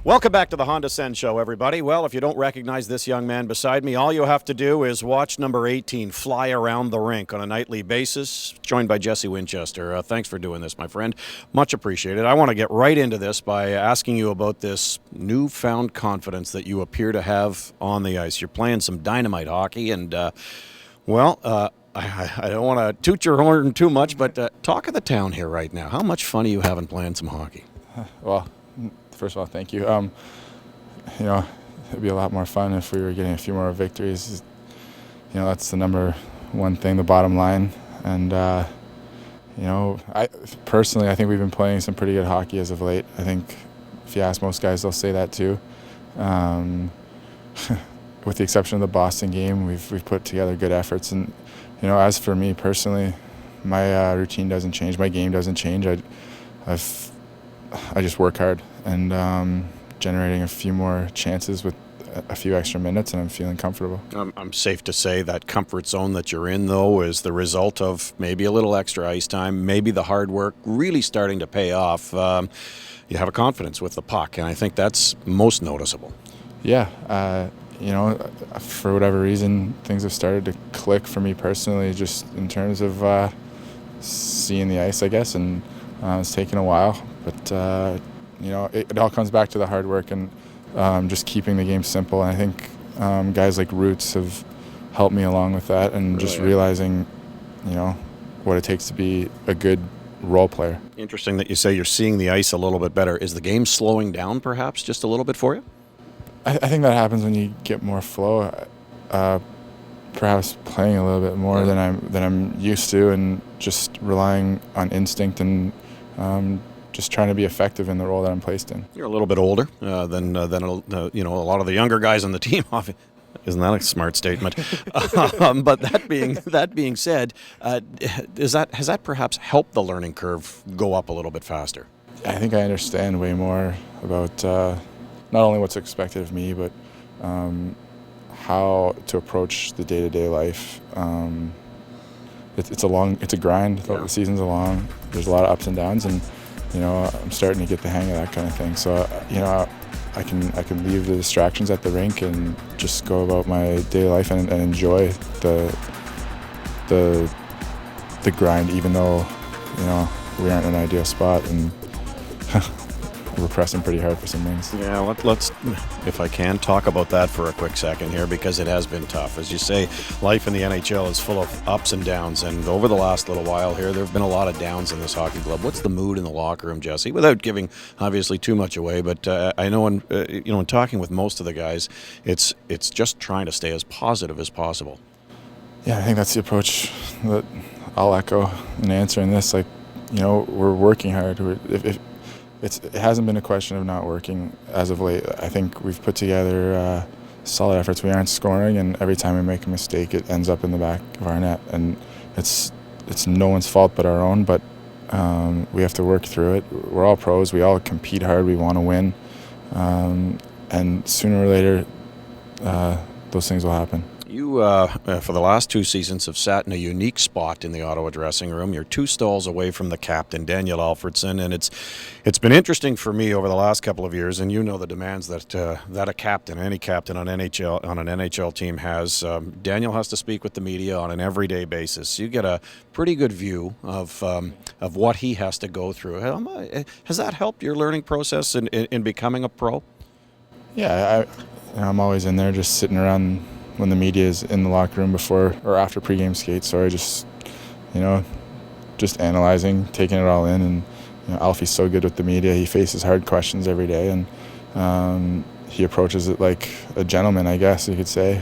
Welcome back to the Honda Sens Show, everybody. Well, if you don't recognize this young man beside me, all you have to do is watch number 18 fly around the rink on a nightly basis, joined by Jesse Winchester. Thanks for doing this, my friend. Much appreciated. I want to get right into this by asking you about this newfound confidence that you appear to have on the ice. You're playing some dynamite hockey, and, I don't want to toot your horn too much, but talk of the town here right now. How much fun are you having playing some hockey? Well, first of all, thank you. It'd be a lot more fun if we were getting a few more victories. That's the number one thing, the bottom line. And, I personally, I think we've been playing some pretty good hockey as of late. I think if you ask most guys, they'll say that too. With the exception of the Boston game, we've put together good efforts. And, as for me personally, my routine doesn't change. My game doesn't change. I just work hard and generating a few more chances with a few extra minutes, and I'm feeling comfortable. I'm safe to say that comfort zone that you're in, though, is the result of maybe a little extra ice time, maybe the hard work really starting to pay off. You have a confidence with the puck, and I think that's most noticeable. Yeah. For whatever reason, things have started to click for me personally, just in terms of seeing the ice, I guess, and it's taken a while. But, it all comes back to the hard work and just keeping the game simple. And I think guys like Roots have helped me along with that, and just realizing, what it takes to be a good role player. Interesting that you say you're seeing the ice a little bit better. Is the game slowing down perhaps just a little bit for you? I think that happens when you get more flow. Perhaps playing a little bit more than I'm used to, and just relying on instinct and just trying to be effective in the role that I'm placed in. You're a little bit older than a lot of the younger guys on the team. Isn't that a smart statement? But that being said, has that perhaps helped the learning curve go up a little bit faster? I think I understand way more about not only what's expected of me, but how to approach the day-to-day life. It's a grind. Yeah. The season's long. There's a lot of ups and downs, and I'm starting to get the hang of that kind of thing. So I can leave the distractions at the rink and just go about my daily life and enjoy the grind, even though we aren't in an ideal spot, and we're pressing pretty hard for some things. Yeah, let's, if I can, talk about that for a quick second here, because it has been tough. As you say, life in the NHL is full of ups and downs, and over the last little while here, there have been a lot of downs in this hockey club. What's the mood in the locker room, Jesse? Without giving, obviously, too much away, but I know in talking with most of the guys, it's just trying to stay as positive as possible. Yeah, I think that's the approach that I'll echo in answering this. We're working hard. It hasn't been a question of not working as of late. I think we've put together solid efforts. We aren't scoring, and every time we make a mistake, it ends up in the back of our net. And it's no one's fault but our own, but we have to work through it. We're all pros. We all compete hard. We want to win. And sooner or later, those things will happen. You, for the last two seasons, have sat in a unique spot in the Ottawa dressing room. You're two stalls away from the captain, Daniel Alfredsson, and it's been interesting for me over the last couple of years. And the demands that a captain, any captain on an NHL team has. Daniel has to speak with the media on an everyday basis. You get a pretty good view of what he has to go through. Has that helped your learning process in becoming a pro? Yeah, I'm always in there, just sitting around when the media is in the locker room before or after pregame skates. So I just, just analyzing, taking it all in. And Alfie's so good with the media. He faces hard questions every day, and he approaches it like a gentleman, I guess you could say.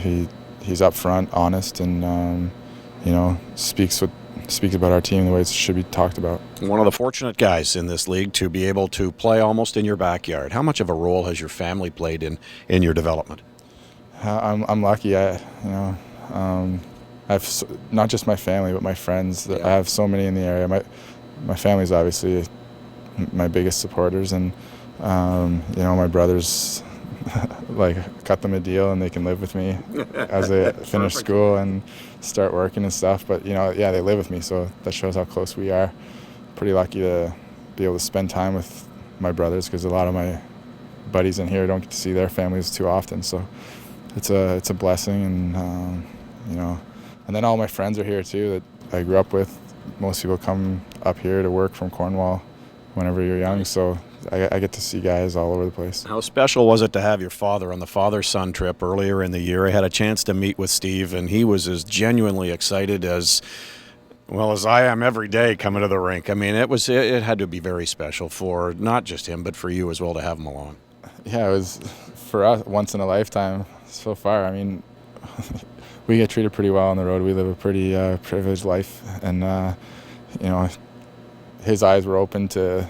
He's upfront, honest, and speaks about our team the way it should be talked about. One of the fortunate guys in this league to be able to play almost in your backyard. How much of a role has your family played in your development? I'm lucky. I have not just my family, but my friends. I have so many in the area. My family's obviously my biggest supporters, and my brothers cut them a deal and they can live with me as they finish school and start working and stuff. But they live with me, so that shows how close we are. Pretty lucky to be able to spend time with my brothers, because a lot of my buddies in here don't get to see their families too often. So it's a blessing, and you know, and then all my friends are here too that I grew up with. Most people come up here to work from Cornwall whenever you're young, so I get to see guys all over the place. How special was it to have your father on the FatherSon Trip earlier in the year? I had a chance to meet with Steve, and he was as genuinely excited as I am every day coming to the rink. I mean, it had to be very special for not just him, but for you as well to have him along. Yeah, it was for us once in a lifetime so far. I mean, we get treated pretty well on the road. We live a pretty privileged life, and you know, his eyes were open to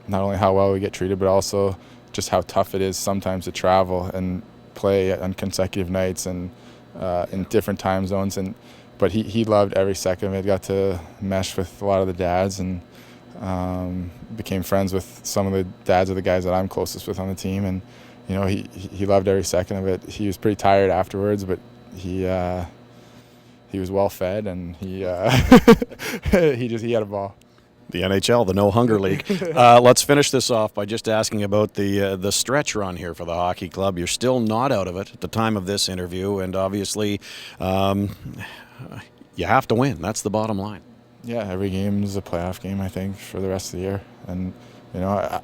not only how well we get treated, but also just how tough it is sometimes to travel and play on consecutive nights and in different time zones. But he loved every second of it. Got to mesh with a lot of the dads, and became friends with some of the dads of the guys that I'm closest with on the team. And you know, he loved every second of it. He was pretty tired afterwards, but he was well fed, and he had a ball. The NHL, the No Hunger League. Let's finish this off by just asking about the stretch run here for the hockey club. You're still not out of it at the time of this interview, and obviously you have to win. That's the bottom line. Yeah, every game is a playoff game, I think, for the rest of the year. And you know,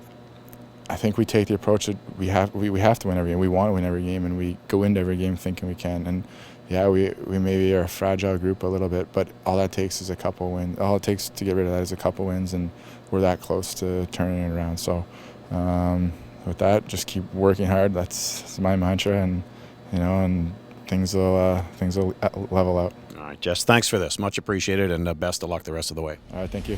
I think we take the approach that we have to win every game. We want to win every game, and we go into every game thinking we can. And yeah, we maybe are a fragile group a little bit, but all that takes is a couple wins. All it takes to get rid of that is a couple wins, and we're that close to turning it around. So with that, just keep working hard. That's my mantra, and you know, and things will level out. All right, Jess, thanks for this. Much appreciated, and best of luck the rest of the way. All right, thank you.